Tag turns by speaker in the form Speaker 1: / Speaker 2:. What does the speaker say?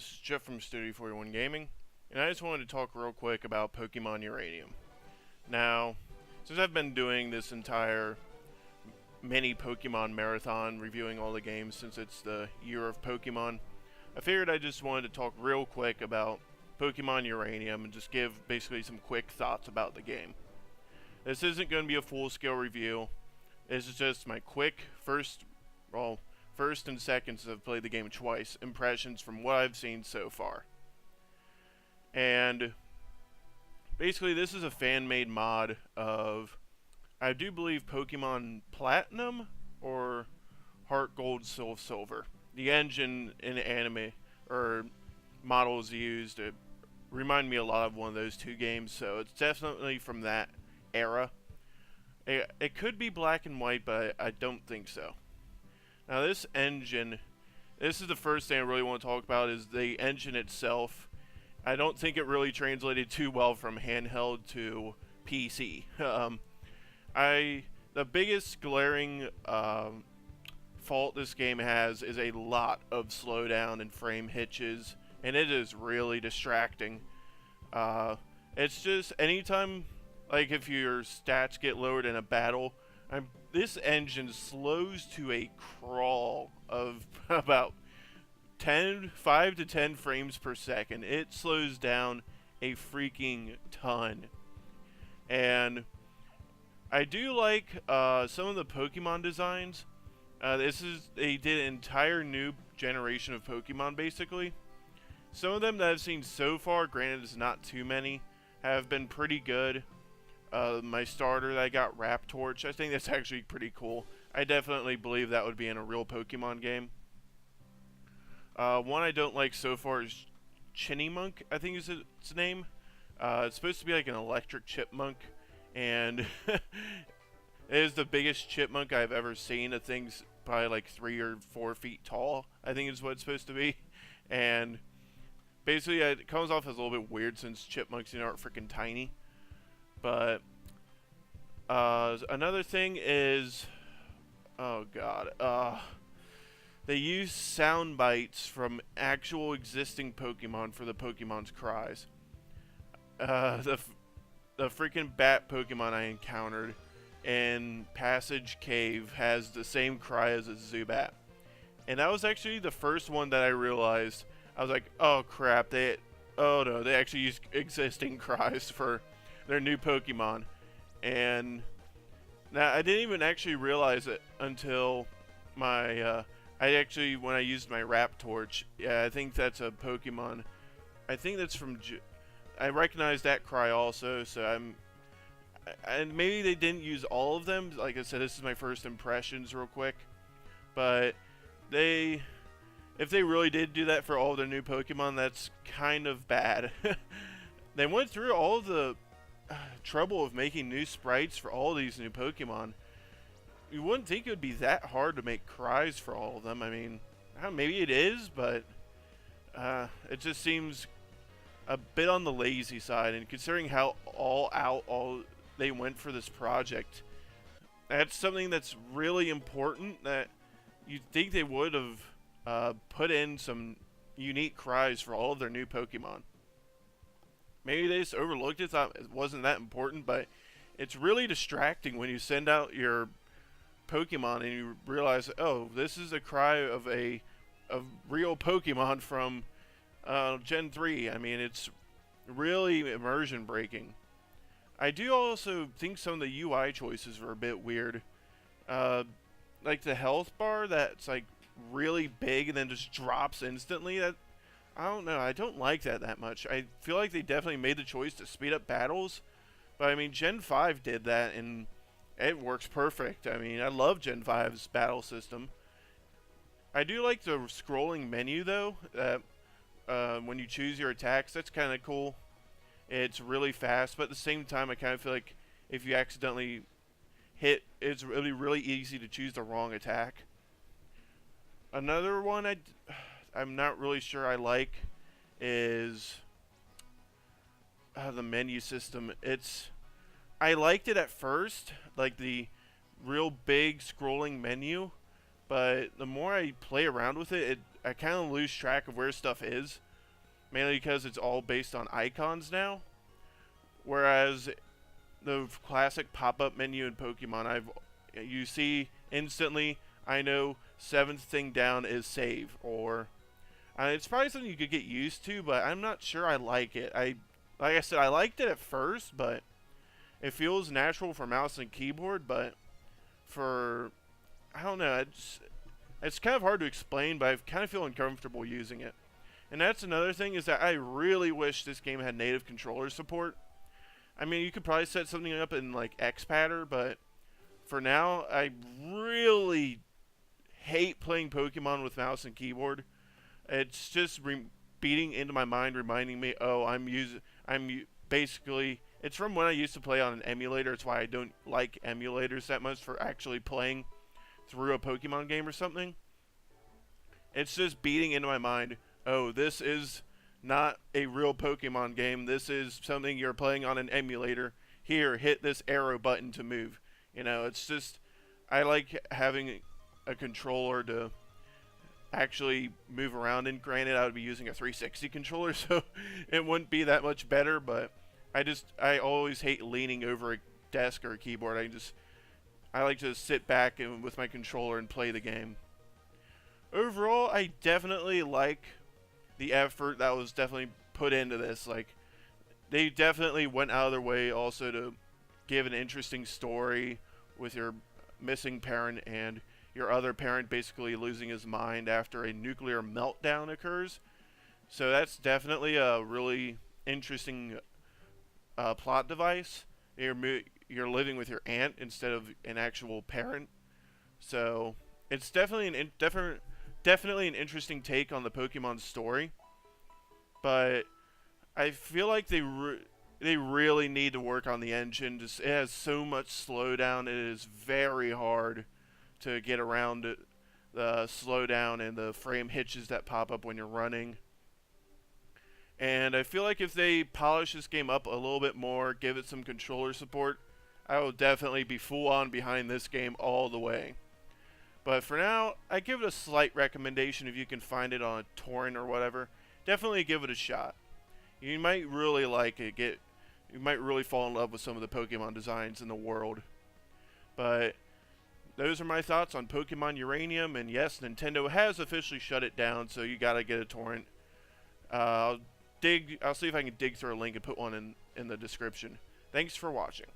Speaker 1: this is Jeff from Studio 41 Gaming, and I just wanted to talk real quick about Pokemon Uranium. Now, since I've been doing this entire mini Pokemon marathon, reviewing all the games since it's the year of Pokemon, I figured I just wanted to talk real quick about Pokemon Uranium and just give basically some quick thoughts about the game. This isn't going to be a full-scale review. This is just my quick first and second, since I've played the game twice, impressions from what I've seen so far. And basically this is a fan-made mod of, I do believe, Pokemon Platinum or Heart Gold Soul Silver. The engine in anime or models used remind me a lot of one of those two games, so it's definitely from that era. It could be black and white, but I don't think so. Now this engine, this is the first thing I really want to talk about, is the engine itself. I don't think it really translated too well from handheld to PC. The biggest glaring fault this game has is a lot of slowdown and frame hitches, and it is really distracting. It's just anytime, like if your stats get lowered in a battle, this engine slows to a crawl of about 5 to 10 frames per second. It slows down a freaking ton. And I do like some of the Pokemon designs. They did an entire new generation of Pokemon basically. Some of them that I've seen so far, granted it's not too many, have been pretty good. My starter that I got, Raptorch, I think that's actually pretty cool. I definitely believe that would be in a real Pokemon game. One I don't like so far is Chinnimunk, I think is its name. It's supposed to be like an electric chipmunk, and it is the biggest chipmunk I've ever seen. The thing's probably like 3 or 4 feet tall, I think is what it's supposed to be. And basically it comes off as a little bit weird since chipmunks aren't freaking tiny. But another thing is, oh god, they use sound bites from actual existing Pokemon for the Pokemon's cries. The freaking bat Pokemon I encountered in Passage Cave has the same cry as a Zubat, and that was actually the first one that I realized. I was like, oh crap, they actually use existing cries for their new Pokemon. And now I didn't even actually realize it until my when I used my Raptorch. Yeah, I think that's a Pokemon. I think that's from I recognize that cry also, so and maybe they didn't use all of them. Like I said, this is my first impressions real quick, but if they really did do that for all of their new Pokemon, that's kind of bad. They went through all of the trouble of making new sprites for all these new Pokemon. You wouldn't think it would be that hard to make cries for all of them. I mean, maybe it is, but it just seems a bit on the lazy side. And considering how all they went for this project, that's something that's really important that you'd think they would have put in some unique cries for all of their new Pokemon. Maybe they just overlooked it, thought it wasn't that important, but it's really distracting when you send out your Pokemon and you realize, oh, this is a cry of a real Pokemon from Gen 3. I mean, it's really immersion breaking. I do also think some of the UI choices were a bit weird. Like the health bar that's like really big and then just drops instantly. That, I don't know, I don't like that much. I feel like they definitely made the choice to speed up battles, but I mean Gen 5 did that and it works perfect. I mean, I love Gen 5's battle system. I do like the scrolling menu though, when you choose your attacks. That's kind of cool. It's really fast, but at the same time I kind of feel like if you accidentally hit, it's really easy to choose the wrong attack. Another one I'm not really sure I like is the menu system. I liked it at first, like the real big scrolling menu, but the more I play around with it, I kind of lose track of where stuff is. mainly because it's all based on icons now. Whereas the classic pop-up menu in Pokemon, you see instantly. I know seventh thing down is save, or it's probably something you could get used to, but I'm not sure I like it. Like I said, I liked it at first, but it feels natural for mouse and keyboard. But for I don't know, it's kind of hard to explain, but I kind of feel uncomfortable using it. And that's another thing, is that I really wish this game had native controller support. I mean, you could probably set something up in like XPatter, but for now, I really hate playing Pokemon with mouse and keyboard. It's just beating into my mind, reminding me, oh, basically, it's from when I used to play on an emulator. It's why I don't like emulators that much for actually playing through a Pokemon game or something. It's just beating into my mind, oh, this is not a real Pokemon game. This is something you're playing on an emulator. Here, hit this arrow button to move. You know, it's just, I like having a controller to actually move around in. Granted, I would be using a 360 controller, so it wouldn't be that much better, but I always hate leaning over a desk or a keyboard. I like to sit back with my controller and play the game. Overall, I definitely like the effort that was definitely put into this. Like, they definitely went out of their way also to give an interesting story with your missing parent and your other parent basically losing his mind after a nuclear meltdown occurs. So that's definitely a really interesting plot device. You're living with your aunt instead of an actual parent. So it's definitely definitely an interesting take on the Pokemon story. But I feel like they really need to work on the engine. It has so much slowdown. It is very hard to get around the slowdown and the frame hitches that pop up when you're running. And I feel like if they polish this game up a little bit more, give it some controller support, I will definitely be full on behind this game all the way. But for now, I give it a slight recommendation if you can find it on a torrent or whatever. Definitely give it a shot. You might really like it. You might really fall in love with some of the Pokemon designs in the world. But those are my thoughts on Pokemon Uranium. And yes, Nintendo has officially shut it down, so you gotta get a torrent. I'll see if I can dig through a link and put one in the description. Thanks for watching.